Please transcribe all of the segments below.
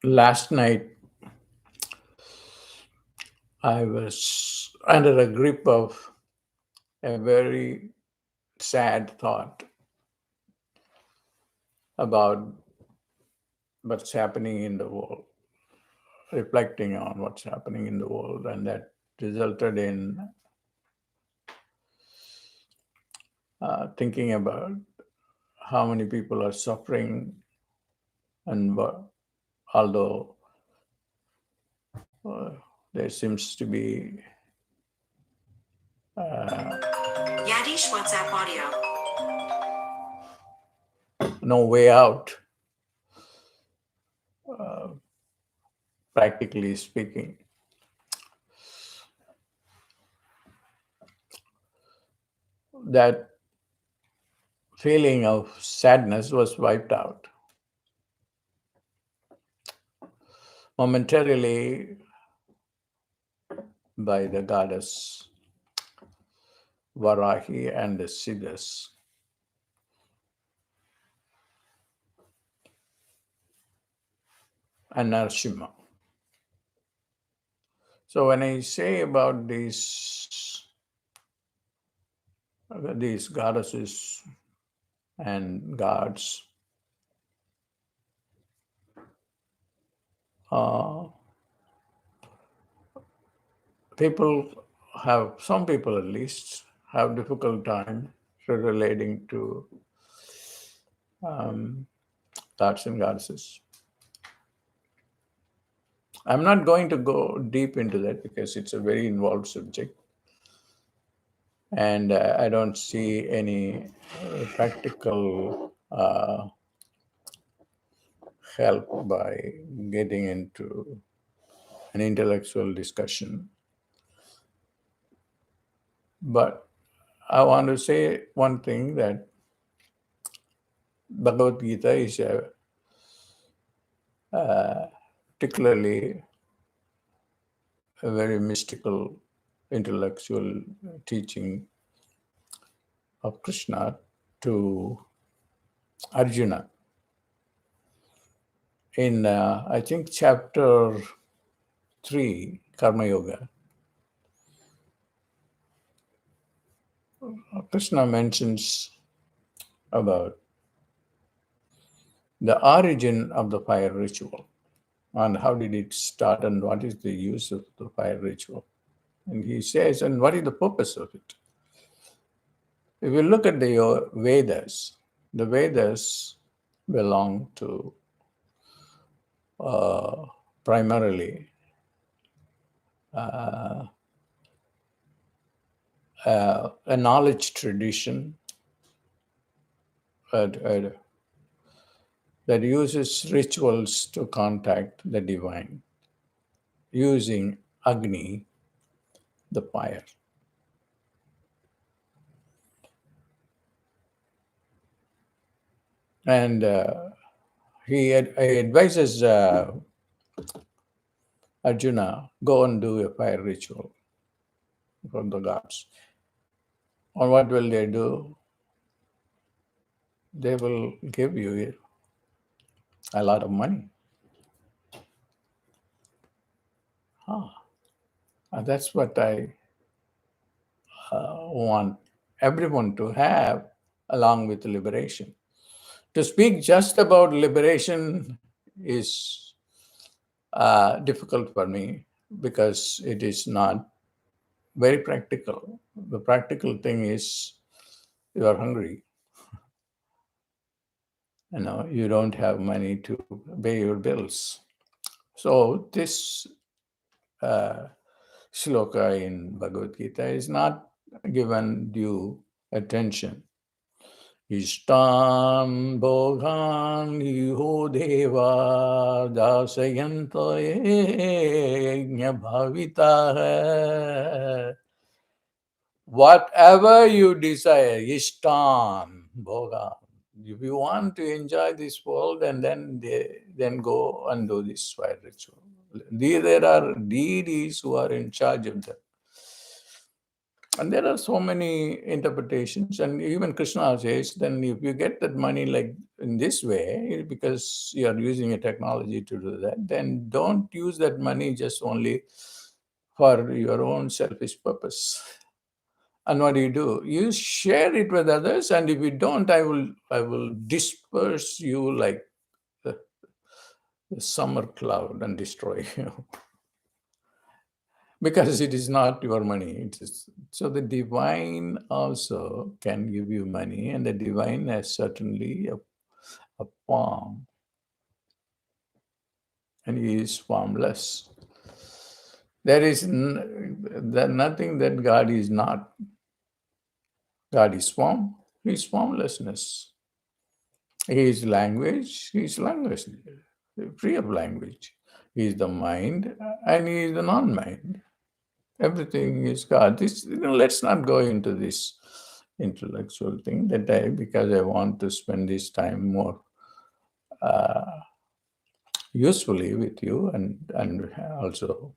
Last night, I was under a grip of a very sad thought about what's happening in the world, reflecting on what's happening in the world, and that resulted in thinking about how many people are suffering, and although there seems to be Yadish WhatsApp audio. no way out, practically speaking, that feeling of sadness was wiped out momentarily by the goddess Varahi and the Siddhas and Narasimha. So when I say about these goddesses and gods, uh, people some people at least have difficult time relating to um, gods and goddesses. I'm not going to go deep into that because it's a very involved subject, and I don't see any practical help by getting into an intellectual discussion. But I want to say one thing, that Bhagavad Gita is a particularly a very mystical intellectual teaching of Krishna to Arjuna. In, I think, chapter 3, Karma Yoga, Krishna mentions about the origin of the fire ritual and how did it start and what is the use of the fire ritual. And he says, and what is the purpose of it? If you look at the Vedas belong to primarily a knowledge tradition uh, that uses rituals to contact the divine using Agni, the fire. And he advises Arjuna, go and do a fire ritual for the gods. And what will they do? They will give you a lot of money. And that's what I want everyone to have along with liberation. To speak just about liberation is difficult for me because it is not very practical. The practical thing is you are hungry. You don't have money to pay your bills. So this uh, shloka in Bhagavad Gita is not given due attention. Ishtan bhogan iho deva dasayanta yajna bhavita hai. Whatever you desire, Ishtan bhogan. If you want to enjoy this world, and then go and do this fire ritual. There are deities who are in charge of that. And there are so many interpretations, and even Krishna says, then if you get that money like in this way, because you are using a technology to do that, then don't use that money just only for your own selfish purpose. And what do? You share it with others, and if you don't, I will disperse you like the, the summer cloud and destroy you. Because it is not your money. It is so the divine also can give you money, and the divine has certainly a form, and he is formless. There is nothing that God is not. God is form. He is formlessness. He is language. He is language, free of language. He is the mind, and he is the non-mind. Everything is God. This, let's not go into this intellectual thing that because I want to spend this time more usefully with you, and also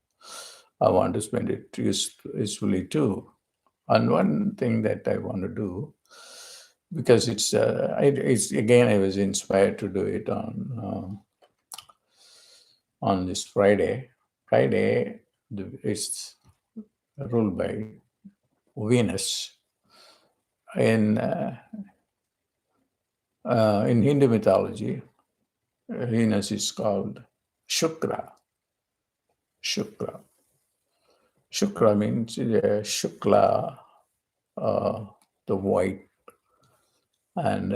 I want to spend it usefully too. And one thing that I want to do, because it's again, I was inspired to do it on this Friday. Friday is ruled by Venus. In Hindu mythology, Venus is called Shukra. Shukra. Shukra means Shukla, the white, and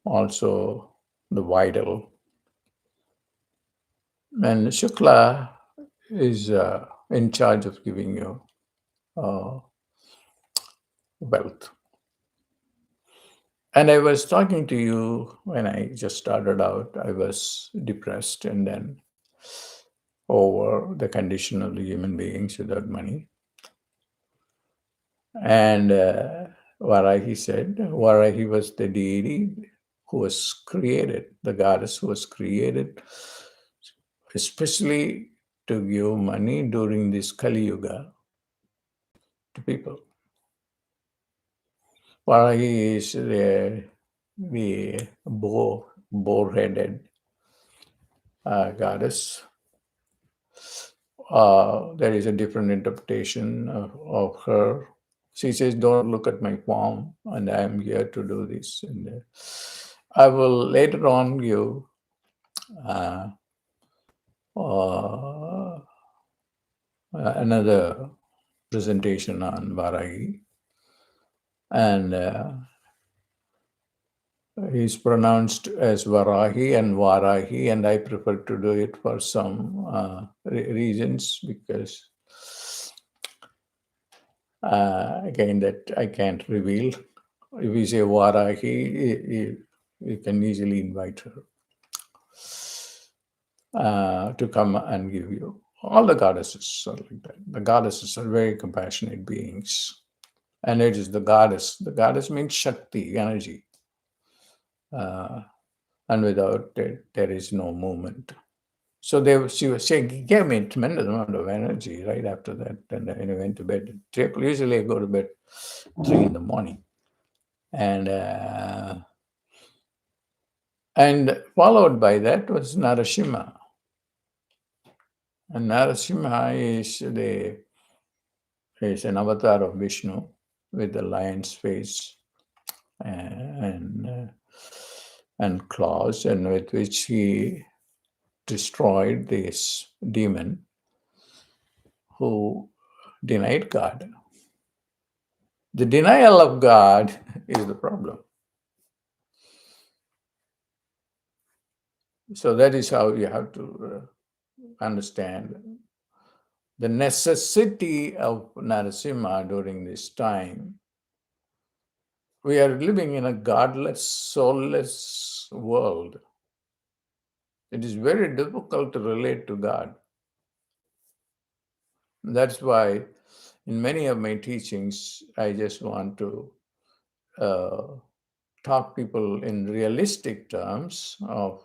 also the vital. And Shukla is in charge of giving you wealth. And I was talking to you when I just started out. I was depressed, and then over the condition of the human beings without money. And Varahi was the deity who was created, the goddess who was created especially to give money during this Kali Yuga to people. Varahi is the boar-headed goddess. There is a different interpretation of her. She says, "Don't look at my palm, and I am here to do this." And I will later on give another presentation on Varahi, and he's pronounced as Varahi and Varahi, and I prefer to do it for some reasons, because again, that I can't reveal. If we say Varahi, you can easily invite her to come and give you. All the goddesses are like that. The goddesses are very compassionate beings. And it is the goddess. The goddess means Shakti, energy. And without it, there is no movement. So she gave me a tremendous amount of energy right after that. And I went to bed. Usually I go to bed 3 in the morning. And followed by that was Narasimha. And Narasimha is an avatar of Vishnu with the lion's face and claws, and with which he destroyed this demon who denied God. The denial of God is the problem. So that is how you have to understand the necessity of Narasimha during this time. We are living in a godless, soulless world. It is very difficult to relate to God. That's why in many of my teachings, I just want to talk people in realistic terms of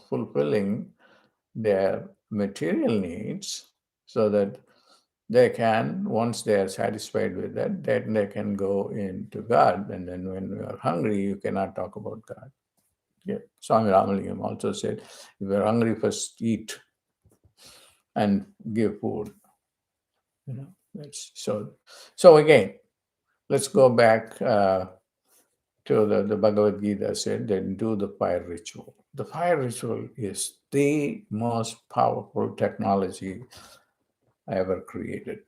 fulfilling their material needs, so that they can, once they are satisfied with that, then they can go into God. And then when you are hungry, you cannot talk about God. Yeah. Swami Ramalingam also said, if you're hungry, first eat and give food. That's so again, let's go back to the Bhagavad Gita said, then do the fire ritual. The fire ritual is the most powerful technology I ever created.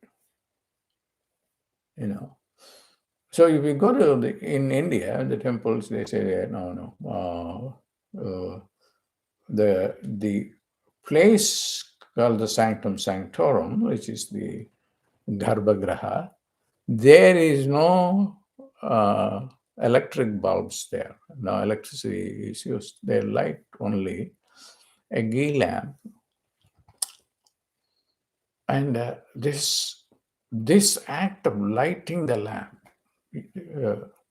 So if you go to in India, the temples, they say, no. The place called the Sanctum Sanctorum, which is the Garbhagraha, there is no electric bulbs there. No electricity is used. They light only a ghee lamp. And this act of lighting the lamp,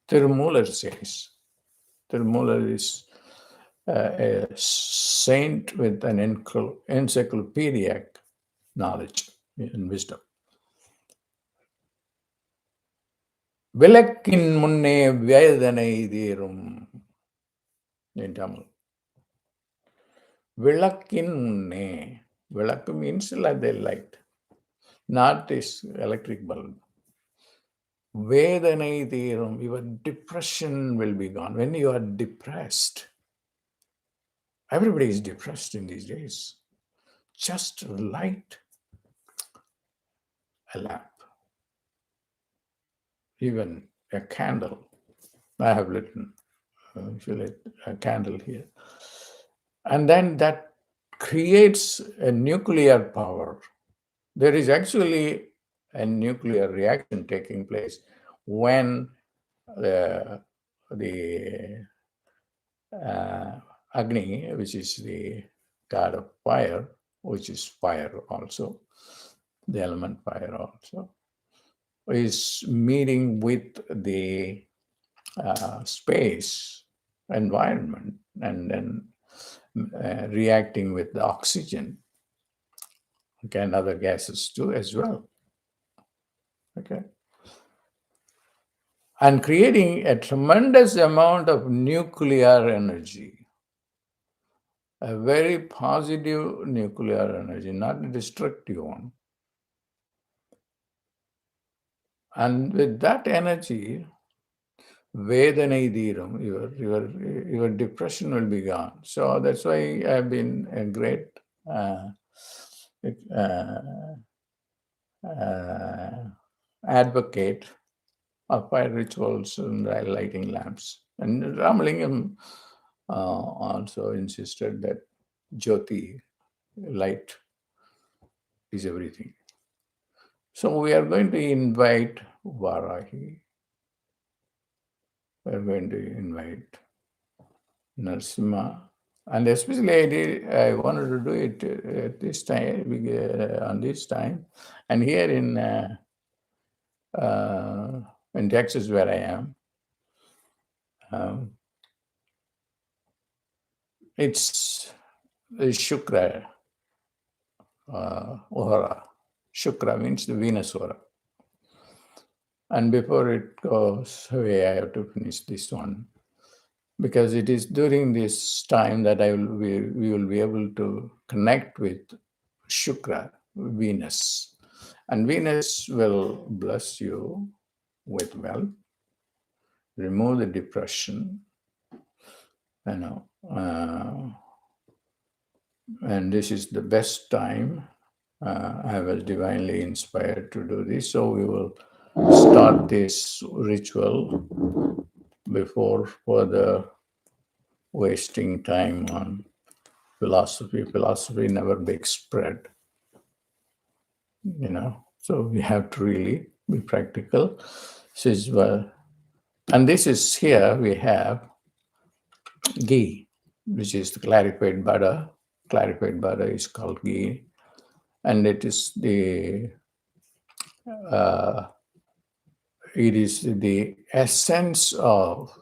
Tirumoolar says, Tirumoolar is a saint with an encyclopedic knowledge and wisdom. விளக்கின் முன்னே வேதனை தீரும் in Tamil. விளக்கின் முன்னே. விளக்கு means like the light, not this electric bulb. வேதனை தீரும். Your depression will be gone. When you are depressed, everybody is depressed in these days. Just light a lamp, even a candle. I have lit a candle here. And then that creates a nuclear power. There is actually a nuclear reaction taking place when the Agni, which is the god of fire, which is fire also, the element fire also, is meeting with the space environment and then reacting with the oxygen, okay, and other gases too as well, okay, and creating a tremendous amount of nuclear energy, a very positive nuclear energy, not a destructive one. And with that energy, Vedanai Dhiram, your depression will be gone. So that's why I've been a great advocate of fire rituals and lighting lamps. And Ramalingam also insisted that Jyoti, light, is everything. So we are going to invite Varahi. We're going to invite Narasimha. And especially I wanted to do it at this time, on this time. And here in Texas, where I am, it's Shukra Ohara. Shukra means the Venus Ohara. And before it goes away, I have to finish this one, because it is during this time that we will be able to connect with Shukra, Venus. And Venus will bless you with wealth, remove the depression, and this is the best time. I was divinely inspired to do this, so we will start this ritual before further wasting time on philosophy. Philosophy never makes spread, so we have to really be practical. And this is here we have ghee, which is the clarified butter. Clarified butter is called ghee, and it is the essence of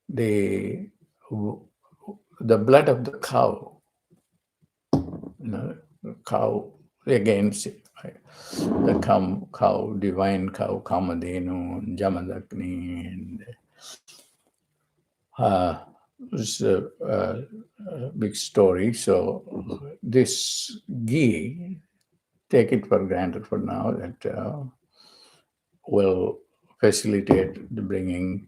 the blood of the cow. cow against the cow, divine cow, Kamadhenu, Jamadagni, and it's a big story. So this ghee, take it for granted for now that will facilitate the bringing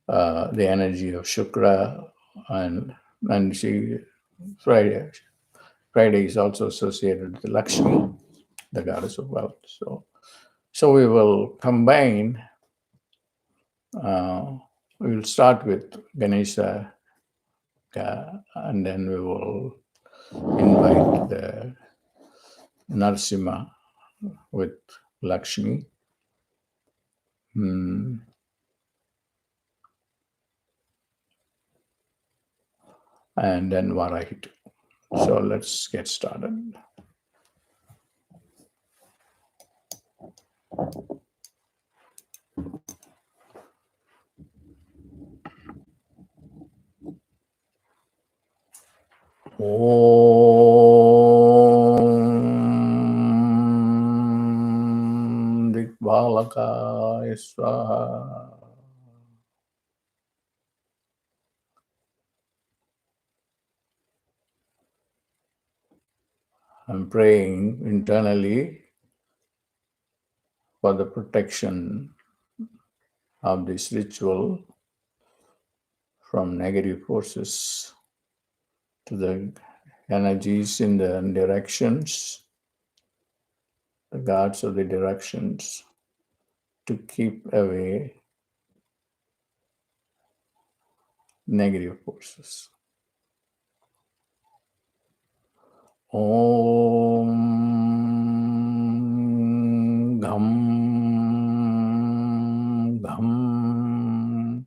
the energy of Shukra, and see Friday. Friday is also associated with Lakshmi, the goddess of wealth. So we will combine. We will start with Ganesha, and then we will invite the Narasimha with Lakshmi. And then Varahi. So let's get started. Om Dikbalakaya Swaha. I'm praying internally for the protection of this ritual from negative forces to the energies in the directions, the gods of the directions, to keep away negative forces. Om Gham Gham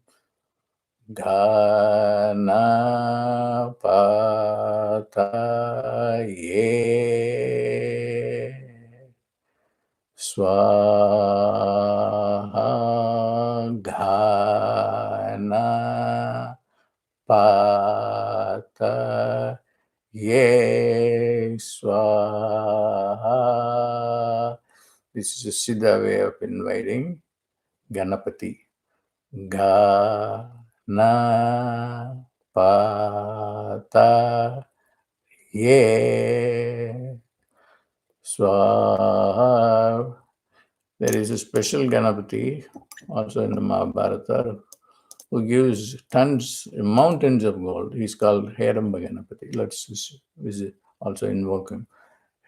Ganapataye Swaha Ganapataye Swaha. This is a Siddha way of inviting Ganapati. Ganapataye Swaha. There is a special Ganapati also in the Mahabharata who gives tons, mountains of gold. He's called Heramba Ganapati. Let's visit, also invoke him.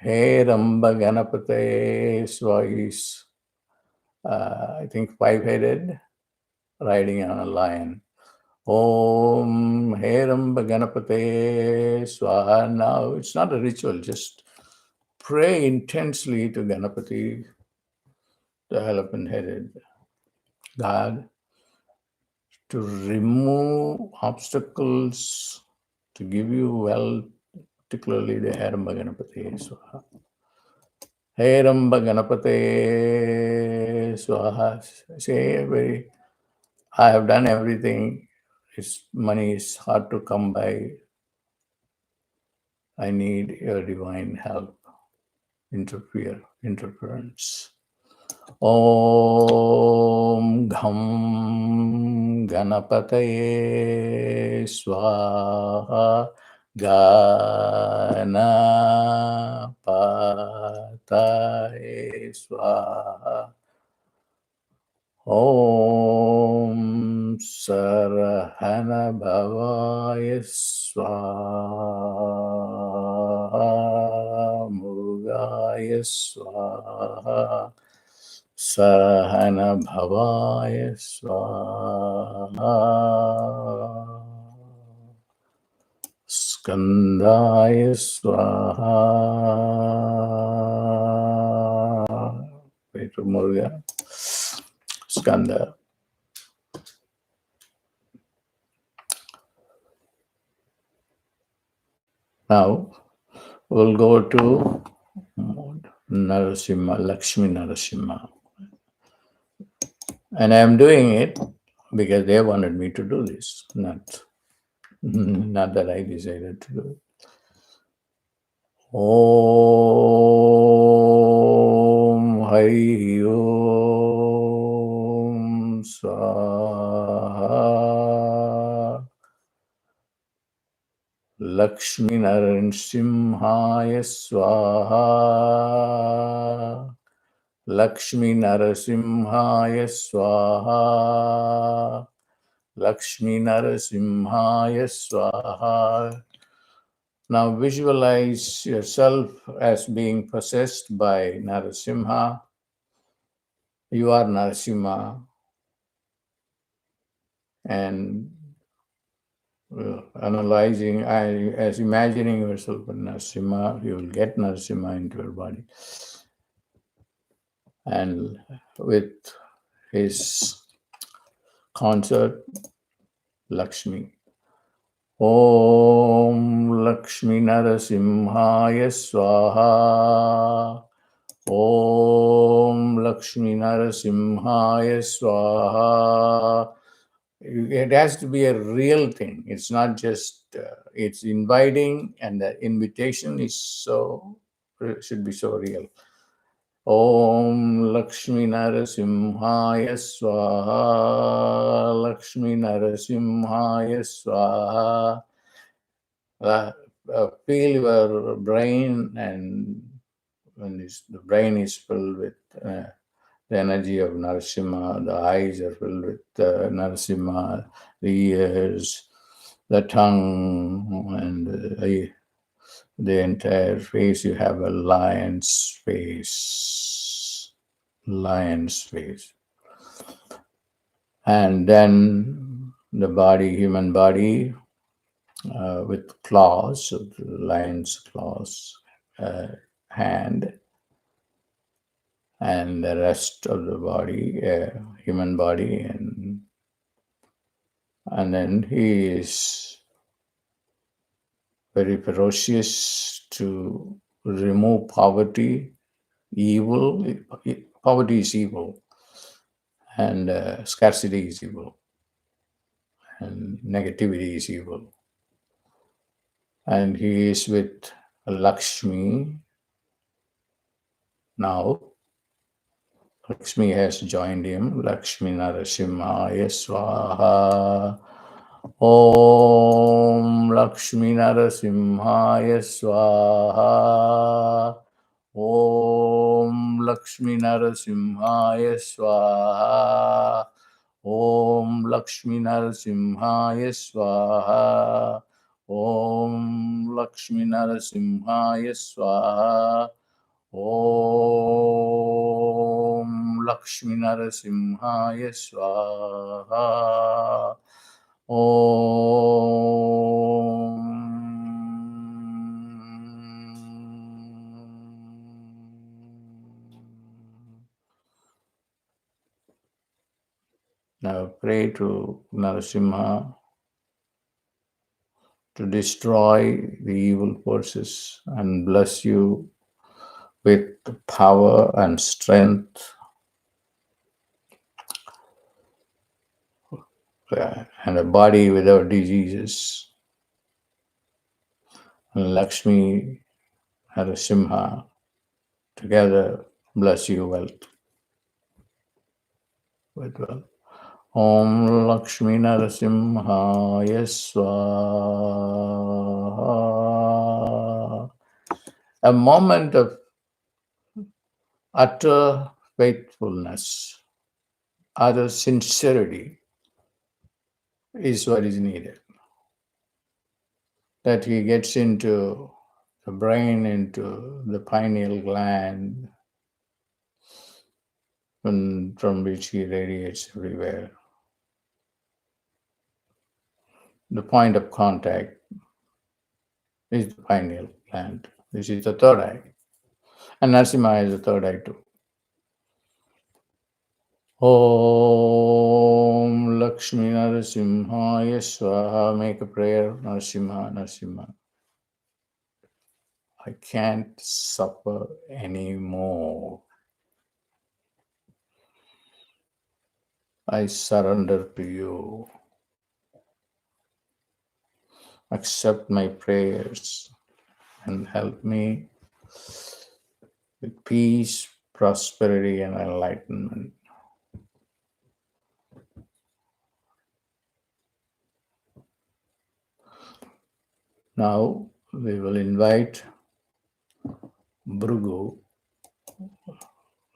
Heramba Ganapati Swaha is, I think, 5-headed, riding on a lion. Om Heramba Ganapate Swaha. Now, it's not a ritual, just pray intensely to Ganapati, the elephant-headed god, to remove obstacles, to give you wealth, particularly the Heramba Ganapate Swaha. Heramba Ganapate Swaha. Say, I have done everything. Money is hard to come by. I need your divine help. Interference. Om Gham Ganapataye Swaha. Ganapataye Swaha. Om Sarahana Bhavaya Swaha. Murugaya Swaha. Sarahana Bhavaya Swaha. Skandaya Swaha. Petru Muruga. Skanda. Now we'll go to Narasimha, Lakshmi Narasimha. And I'm doing it because they wanted me to do this, not that I decided to do it. Om Hari Om Swaha. Lakshmi Narasimhaya Swaha. Lakshmi Narasimhaya Swaha. Lakshmi Narasimhaya Swaha. Now visualize yourself as being possessed by Narasimha. You are Narasimha, and analyzing as imagining yourself as Narasimha, you will get Narasimha into your body. And with his concert, Lakshmi. Om Lakshmi Narasimhaya Swaha. Om Lakshmi Narasimhaya Swaha. It has to be a real thing. It's not just, it's inviting, and the invitation is should be so real. Om Lakshmi Narasimhaya Swaha. Lakshmi Narasimhaya Swaha. Feel your brain, and when the brain is filled with the energy of Narasimha, the eyes are filled with Narasimha, the ears, the tongue, and the entire face. You have a lion's face. Lion's face. And then the body, human body, with claws, lion's claws, hand, and the rest of the body, human body, and then he is very ferocious to remove poverty, evil. Poverty is evil, and scarcity is evil, and negativity is evil. And he is with Lakshmi now. Lakshmi has joined him. Lakshmi Narasimhaya Swaha. Om Lakshmi Narasimhaya Swaha. Om Lakshmi Narasimhaya Swaha. Om Lakshmi Narasimhaya Swaha. Om Lakshmi Narasimhaya Swaha. Om Lakshmi Narasimhaya Swaha. Om. Now pray to Narasimha to destroy the evil forces and bless you with power and strength, and a body without diseases. And Lakshmi Narasimha together bless you wealth with wealth. Om Lakshmi Narasimhaya Swaha. A moment of utter faithfulness, utter sincerity is what is needed. That he gets into the brain, into the pineal gland, from which he radiates everywhere. The point of contact is the pineal gland. This is the third eye. And Narasimha is the third eye too. Om Lakshmi Narasimhaya Swaha. Make a prayer. Narasimha, Narasimha. I can't suffer anymore. I surrender to you. Accept my prayers. and help me with peace, prosperity, and enlightenment. Now we will invite Bhrigu,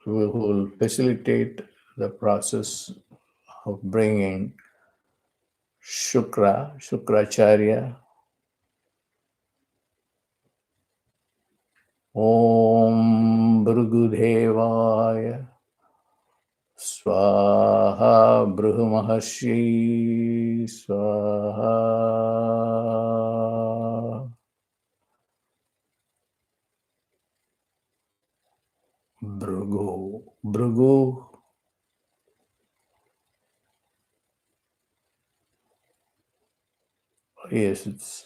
who will facilitate the process of bringing Shukracharya. Om Bhrugudevaya Swaha Bhrigu Maharshi Swaha. Bhrigu. Yes, it's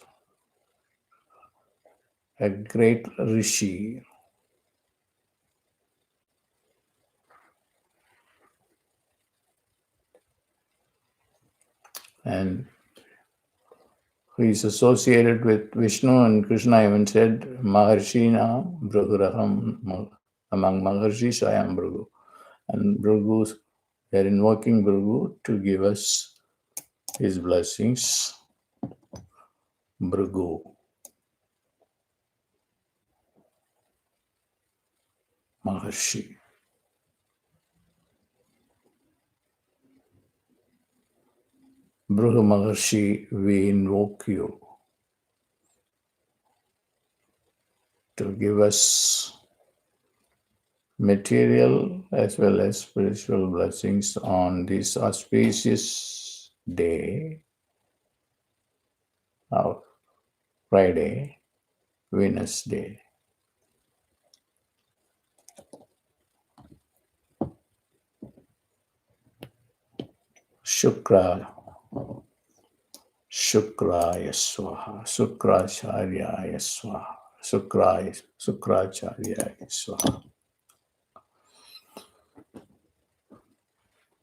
a great rishi. And who is associated with Vishnu, and Krishna even said, Maharshina Bhriguraham. Among Maharshis, I am Bhrigu. And Bhrigu, they are invoking Bhrigu to give us his blessings. Bhrigu. Maharshi. Bhrigu Maharshi, we invoke you to give us material as well as spiritual blessings on this auspicious day of Friday, Venus Day. Shukraya Swaha, Sukracharya Swaha, Sukracharya Swaha.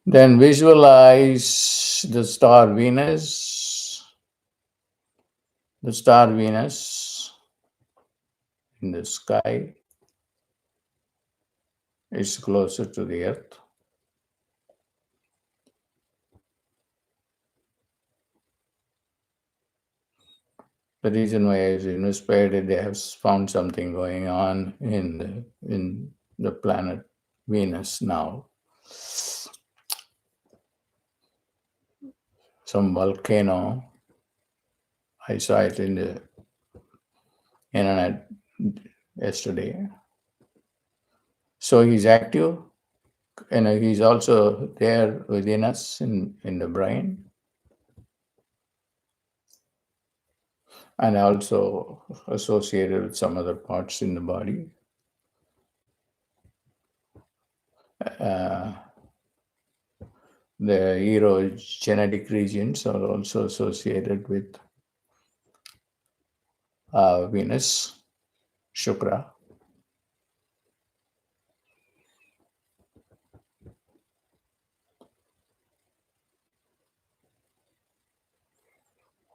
Then visualize the star Venus. The star Venus in the sky is closer to the earth. The reason why I was inspired, they have found something going on in the planet Venus now. Some volcano. I saw it in the internet yesterday. So he's active, and he's also there within us in the brain, and also associated with some other parts in the body. The genetic regions are also associated with Venus, Shukra.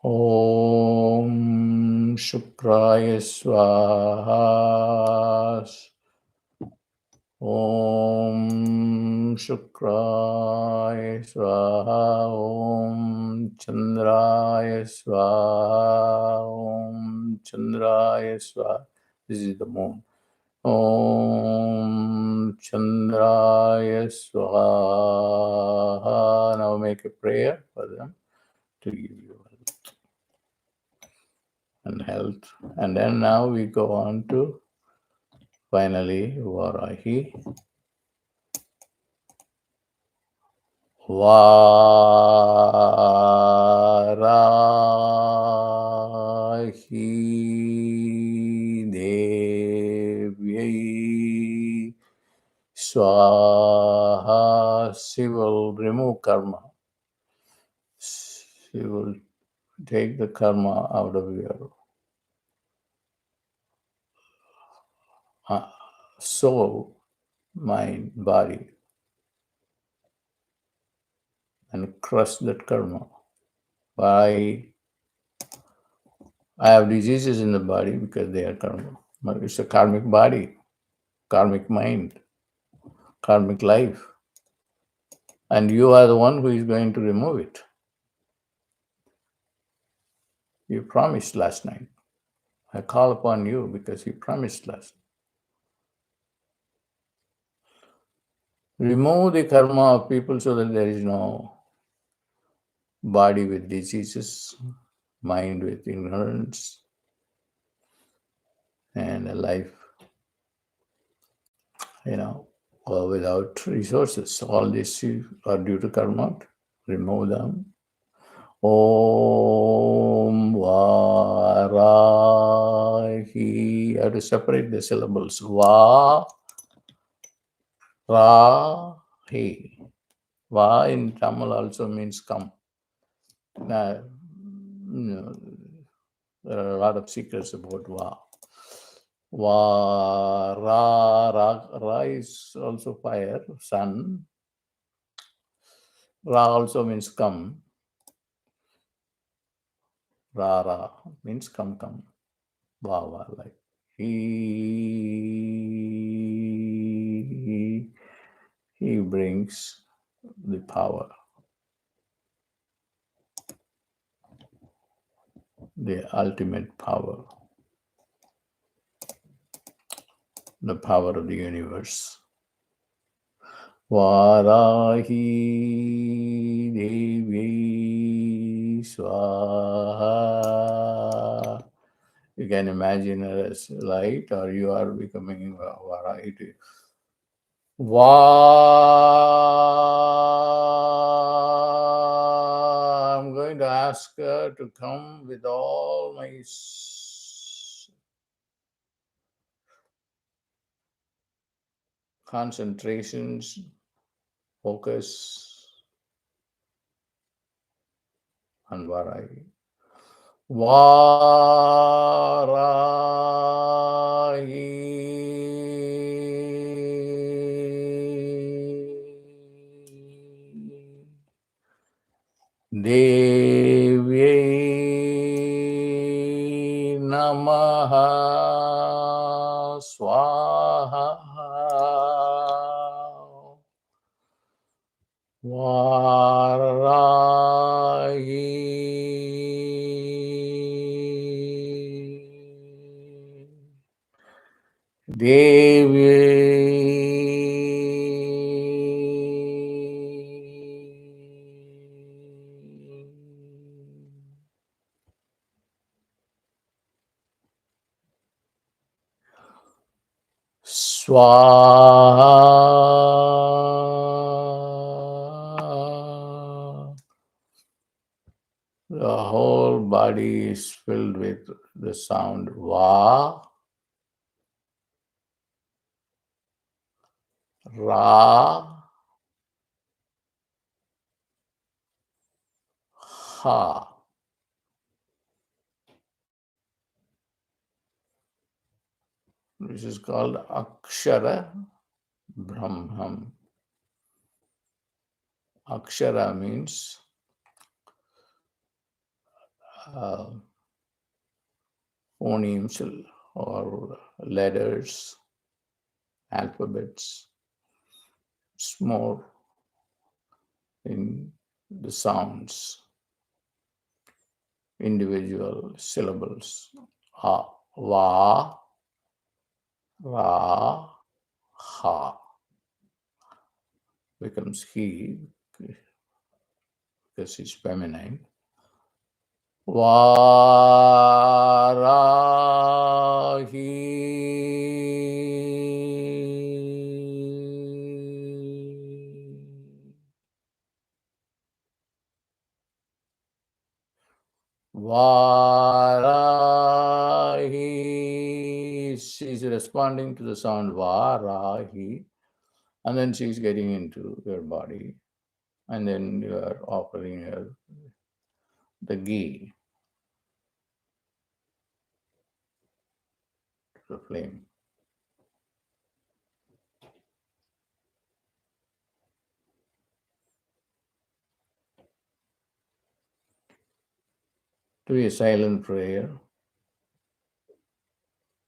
Om Shukraya Swaha. Om Shukraya Swaha. Om Chandraya Swaha. Om Chandraya Swaha. This is the moon. Om Chandraya Swaha. Now make a prayer for them to give you and health. And then now we go on to finally Varahi. Varahi Devyai Swaha. She will remove karma. She will take the karma out of your soul, mind, body, and crush that karma by I have diseases in the body because they are karma. It's a karmic body, karmic mind, karmic life. And you are the one who is going to remove it. You promised last night. I call upon you because you promised last. Remove the karma of people so that there is no body with diseases, mind with ignorance, and a life, without resources. All these are due to karma. Remove them. Om Varahi. You have to separate the syllables. Va, Ra, Hi. Va in Tamil also means come. Now, there are a lot of secrets about Va. Va, Ra is also fire, sun. Ra also means come. Ra means come. Va, like he brings the power, the ultimate power, the power of the universe. Varahi Devi Swaha. You can imagine her as light, or you are becoming Varahi Devi. I'm going to ask her to come with all my concentrations, focus on Varahi. Varahi Devyai Namaha Swaha Varahi Devi Swaha. The whole body is filled with the sound Va, Ra, Ha. This is called Akshara Brahman. Akshara means phonemes or letters, alphabets. It's more in the sounds, individual syllables. Va, Ra, Ha becomes he because it's feminine. Varahi. Varahi. She's responding to the sound Varahi. And then she's getting into your body. And then you are offering her the ghee to the flame. Do a silent prayer.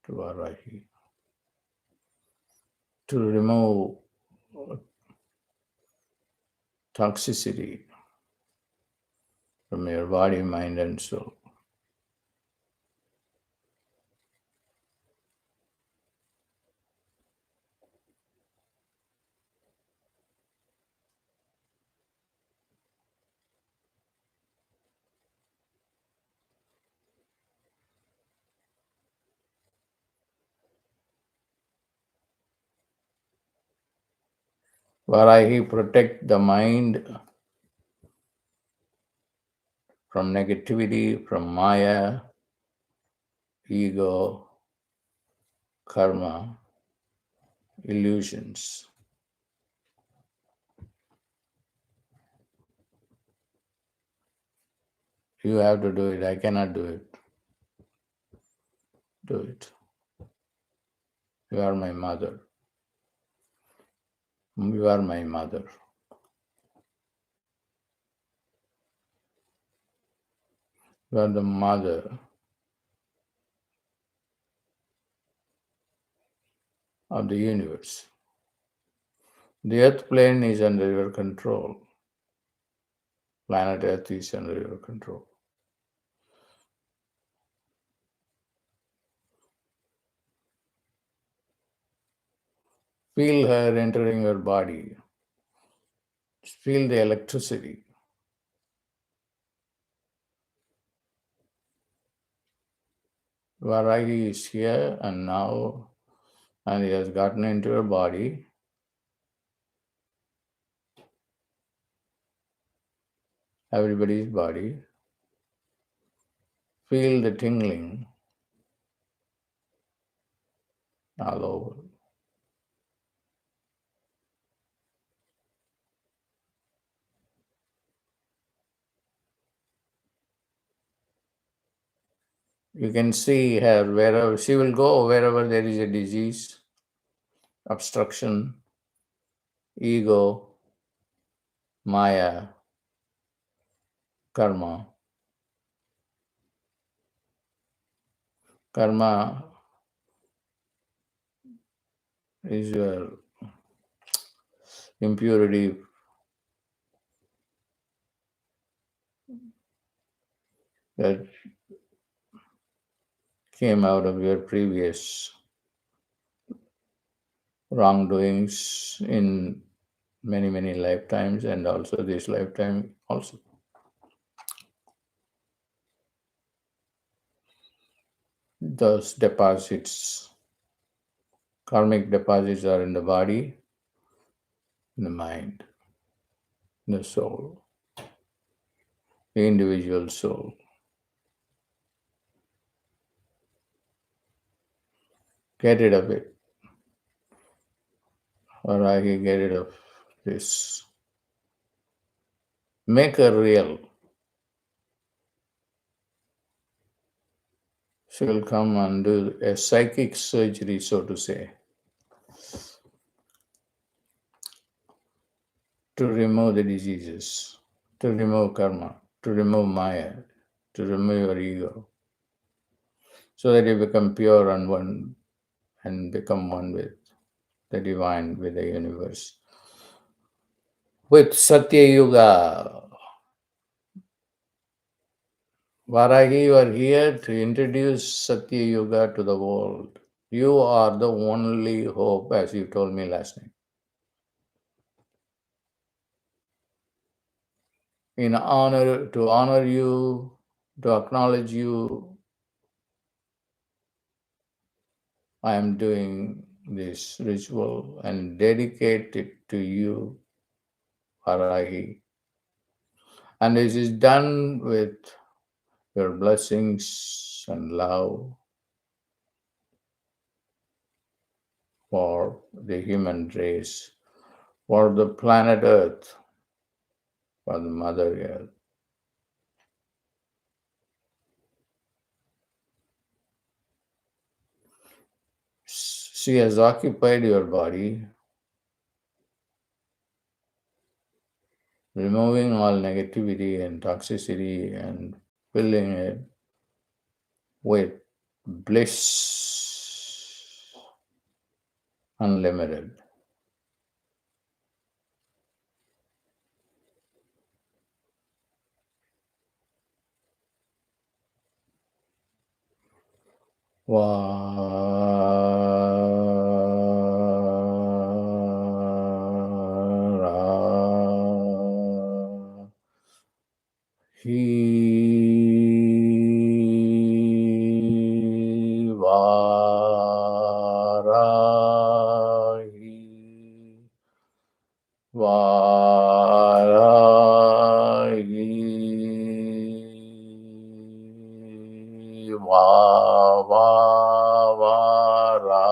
to Varahi, to remove toxicity from your body, mind, and soul. Varahi protect the mind from negativity, from Maya, ego, karma, illusions. You have to do it. I cannot do it. Do it. You are my mother. You are my mother. You are the mother of the universe. The earth plane is under your control. Planet Earth is under your control. Feel her entering your body. Feel the electricity. Varahi is here and now, and he has gotten into your body. Everybody's body. Feel the tingling all over. You can see her wherever she will go, wherever there is a disease, obstruction, ego, Maya, karma. Karma is your impurity that came out of your previous wrongdoings in many, many lifetimes and also this lifetime also. Those deposits, karmic deposits are in the body, in the mind, in the soul, the individual soul. Get rid of it. Or I can get rid of this. Make her real. She will come and do a psychic surgery, so to say, to remove the diseases, to remove karma, to remove Maya, to remove your ego, so that you become pure and one and become one with the divine, with the universe. With Satya Yuga, Varahi, you are here to introduce Satya Yuga to the world. You are the only hope, as you told me last night. To honor you, to acknowledge you, I am doing this ritual and dedicate it to you, Varahi. And this is done with your blessings and love for the human race, for the planet Earth, for the Mother Earth. She has occupied your body, removing all negativity and toxicity and, filling it with bliss, unlimited. Varahi, Varahi, Va, ra,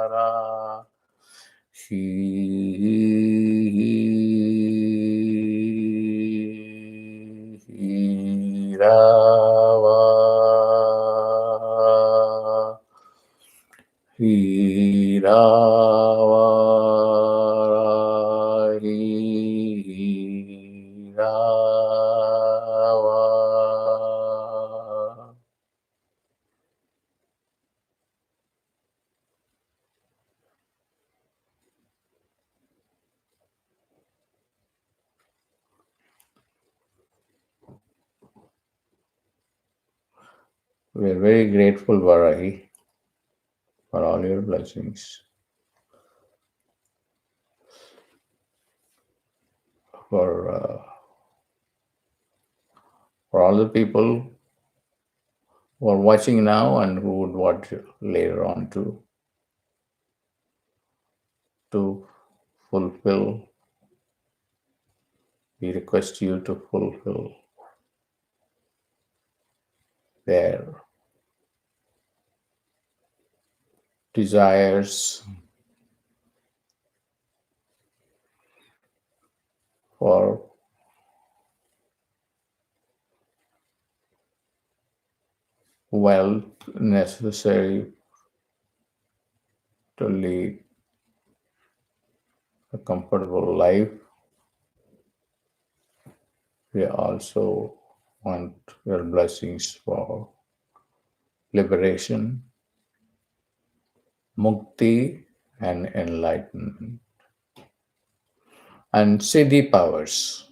ra, He, ra, va, Hirava. We're very grateful, Varahi, for all your blessings, for for all the people who are watching now and who would watch later on to fulfill. We request you to fulfill their desires for wealth necessary to lead a comfortable life. We also want your blessings for liberation, mukti, and enlightenment, and siddhi powers.